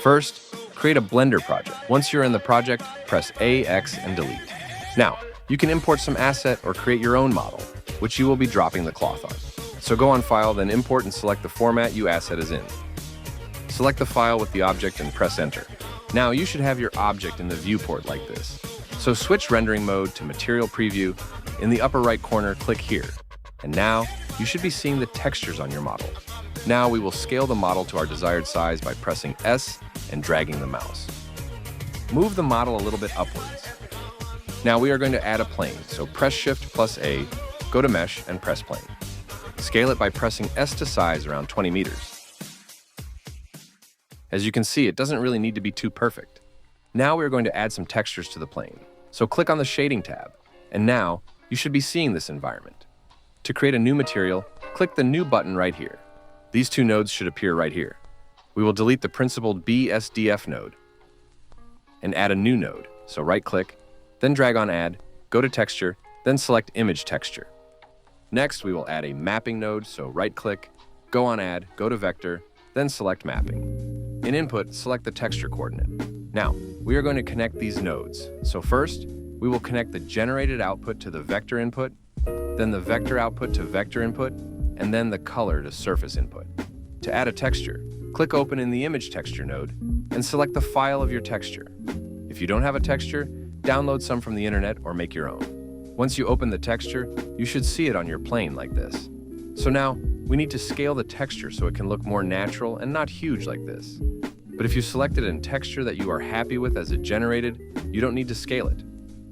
First, create a Blender project. Once you're in the project, press A, X, and delete. Now, you can import some asset or create your own model, which you will be dropping the cloth on. So go on File, then Import and select the format your asset is in. Select the file with the object and press Enter. Now you should have your object in the viewport like this. So switch rendering mode to Material Preview. In the upper right corner, click here. And now you should be seeing the textures on your model. Now we will scale the model to our desired size by pressing S and dragging the mouse. Move the model a little bit upwards. Now we are going to add a plane, so press Shift plus A, go to Mesh and press Plane. Scale it by pressing S to size around 20 meters. As you can see, it doesn't really need to be too perfect. Now we are going to add some textures to the plane. So click on the Shading tab, and now you should be seeing this environment. To create a new material, click the New button right here. These two nodes should appear right here. We will delete the principled BSDF node and add a new node. So right-click, then drag on Add, go to Texture, then select Image Texture. Next, we will add a Mapping node, so right-click, go on Add, go to Vector, then select Mapping. In Input, select the texture coordinate. Now, we are going to connect these nodes. So first, we will connect the generated output to the vector input, then the vector output to vector input, and then the color to surface input. To add a texture, click Open in the Image Texture node and select the file of your texture. If you don't have a texture, download some from the internet or make your own. Once you open the texture, you should see it on your plane like this. So now, we need to scale the texture so it can look more natural and not huge like this. But if you selected a texture that you are happy with as it generated, you don't need to scale it.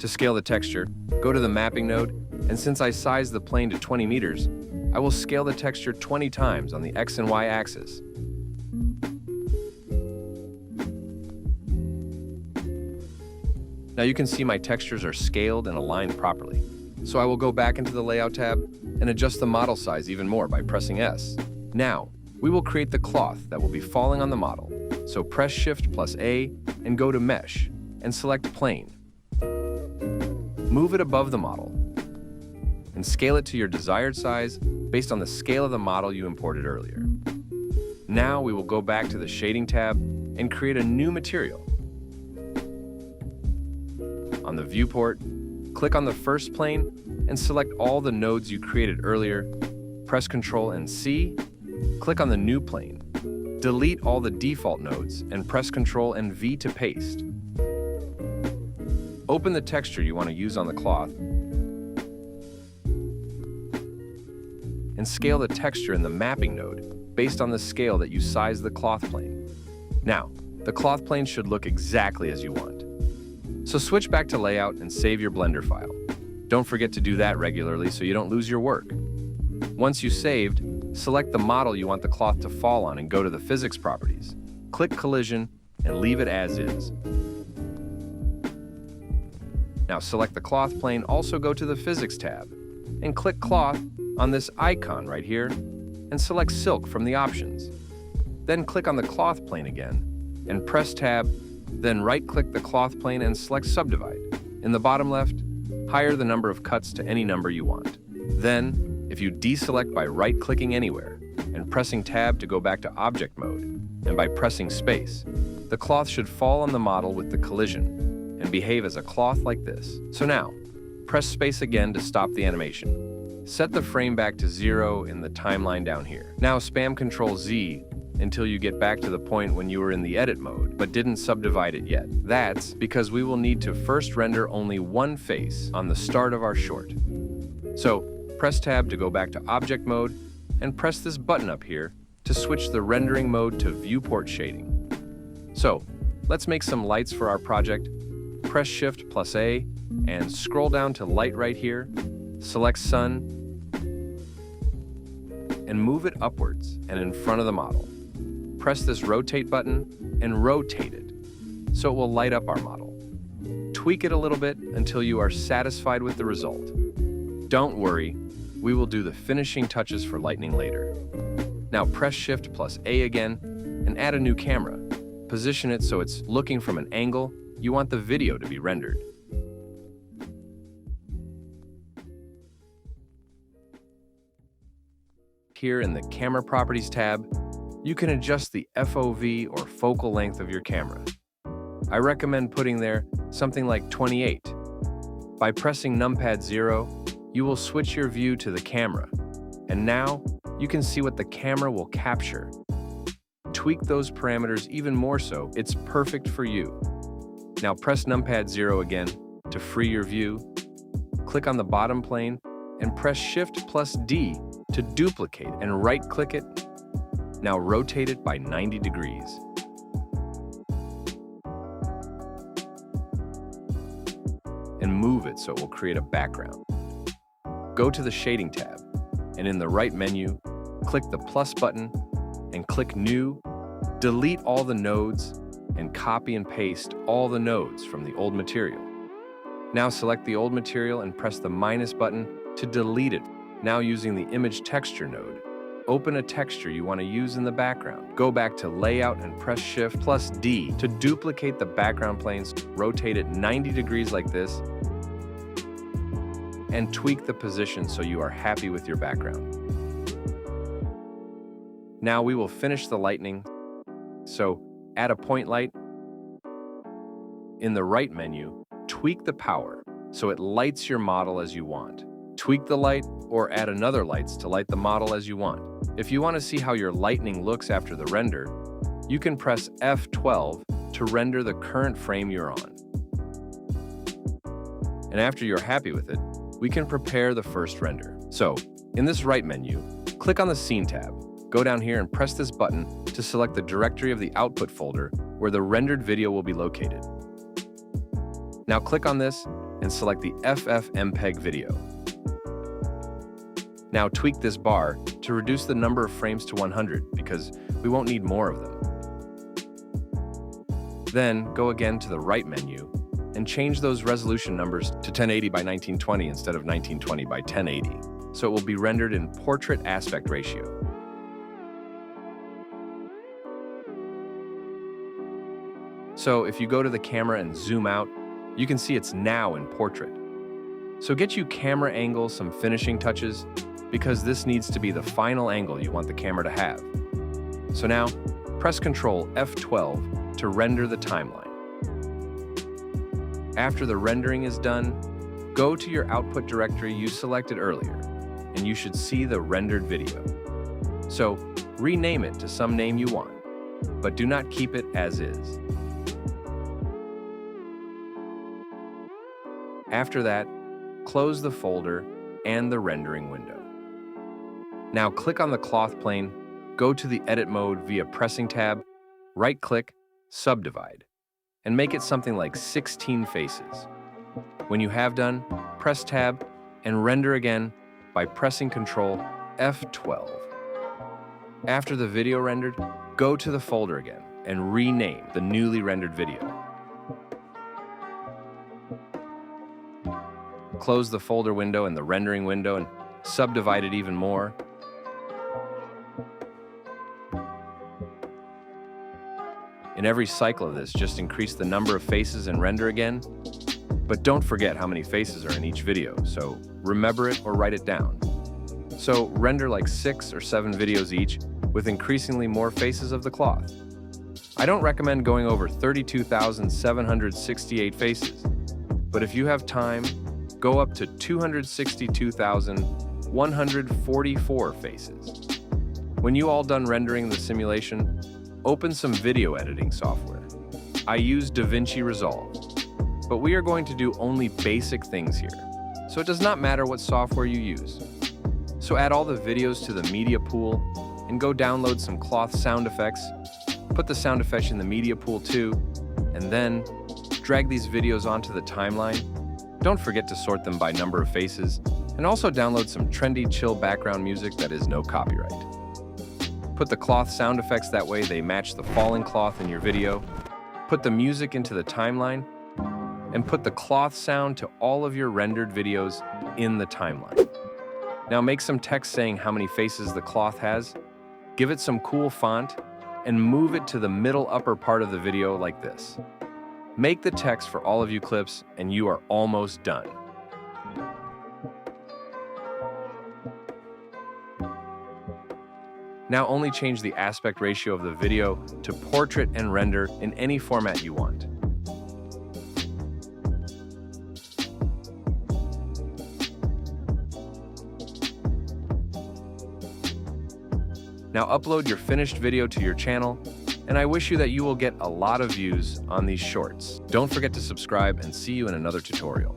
To scale the texture, go to the Mapping node, and since I sized the plane to 20 meters, I will scale the texture 20 times on the X and Y axis. Now you can see my textures are scaled and aligned properly. So I will go back into the Layout tab and adjust the model size even more by pressing S. Now, we will create the cloth that will be falling on the model. So press Shift plus A and go to Mesh and select Plane. Move it above the model and scale it to your desired size based on the scale of the model you imported earlier. Now we will go back to the Shading tab and create a new material. On the viewport, click on the first plane and select all the nodes you created earlier. Press Ctrl and C, click on the new plane. Delete all the default nodes and press Ctrl and V to paste. Open the texture you want to use on the cloth and scale the texture in the Mapping node based on the scale that you sized the cloth plane. Now, the cloth plane should look exactly as you want. So switch back to Layout and save your Blender file. Don't forget to do that regularly so you don't lose your work. Once you saved, select the model you want the cloth to fall on and go to the Physics properties. Click Collision and leave it as is. Now select the cloth plane, also go to the Physics tab and click Cloth on this icon right here and select Silk from the options. Then click on the cloth plane again and press Tab, then right-click the cloth plane and select Subdivide. In the bottom left, hire the number of cuts to any number you want. Then, if you deselect by right-clicking anywhere and pressing Tab to go back to object mode, and by pressing space, the cloth should fall on the model with the collision and behave as a cloth like this. So now, press space again to stop the animation. Set the frame back to 0 in the timeline down here. Now spam Ctrl Z until you get back to the point when you were in the edit mode, but didn't subdivide it yet. That's because we will need to first render only one face on the start of our short. So, press Tab to go back to object mode, and press this button up here to switch the rendering mode to viewport shading. So, let's make some lights for our project. Press Shift plus A, and scroll down to Light right here, select Sun, and move it upwards and in front of the model. Press this Rotate button and rotate it, so it will light up our model. Tweak it a little bit until you are satisfied with the result. Don't worry, we will do the finishing touches for lightning later. Now press Shift plus A again and add a new camera. Position it so it's looking from an angle you want the video to be rendered. Here in the Camera Properties tab, You can adjust the FOV or focal length of your camera. I recommend putting there something like 28. By pressing numpad 0, you will switch your view to the camera, and now you can see what the camera will capture. Tweak those parameters even more so it's perfect for you. Now press numpad 0 again to free your view. Click on the bottom plane and press Shift plus D to duplicate and right-click it. Now rotate it by 90 degrees. And move it so it will create a background. Go to the Shading tab, and in the right menu, click the plus button and click New. Delete all the nodes and copy and paste all the nodes from the old material. Now select the old material and press the minus button to delete it. Now using the Image Texture node, open a texture you want to use in the background. Go back to Layout and press Shift plus D to duplicate the background planes. Rotate it 90 degrees like this, and tweak the position so you are happy with your background. Now we will finish the lightning. So add a point light. In the right menu, tweak the power so it lights your model as you want. Tweak the light or add another lights to light the model as you want. If you want to see how your lightning looks after the render, you can press F12 to render the current frame you're on. And after you're happy with it, we can prepare the first render. So, in this right menu, click on the Scene tab. Go down here and press this button to select the directory of the output folder where the rendered video will be located. Now click on this and select the FFmpeg video. Now tweak this bar to reduce the number of frames to 100 because we won't need more of them. Then go again to the right menu and change those resolution numbers to 1080 by 1920 instead of 1920 by 1080, so it will be rendered in portrait aspect ratio. So if you go to the camera and zoom out, you can see it's now in portrait. So get you camera angle some finishing touches because this needs to be the final angle you want the camera to have. So now, press Ctrl F12 to render the timeline. After the rendering is done, go to your output directory you selected earlier, and you should see the rendered video. So rename it to some name you want, but do not keep it as is. After that, close the folder and the rendering window. Now click on the cloth plane, go to the edit mode via pressing tab, right-click, subdivide, and make it something like 16 faces. When you have done, press tab and render again by pressing Ctrl F12. After the video rendered, go to the folder again and rename the newly rendered video. Close the folder window and the rendering window and subdivide it even more. In every cycle of this, just increase the number of faces and render again. But don't forget how many faces are in each video, so remember it or write it down. So render like 6 or 7 videos each with increasingly more faces of the cloth. I don't recommend going over 32,768 faces, but if you have time, go up to 262,144 faces. When you all done rendering the simulation, open some video editing software. I use DaVinci Resolve, but we are going to do only basic things here, so it does not matter what software you use. So add all the videos to the media pool and go download some cloth sound effects, put the sound effects in the media pool too, and then drag these videos onto the timeline. Don't forget to sort them by number of faces, and also download some trendy, chill background music that is no copyright. Put the cloth sound effects that way they match the falling cloth in your video. Put the music into the timeline, and put the cloth sound to all of your rendered videos in the timeline. Now make some text saying how many faces the cloth has, give it some cool font, and move it to the middle upper part of the video like this. Make the text for all of you clips, and you are almost done. Now only change the aspect ratio of the video to portrait and render in any format you want. Now upload your finished video to your channel, and I wish you that you will get a lot of views on these shorts. Don't forget to subscribe and see you in another tutorial.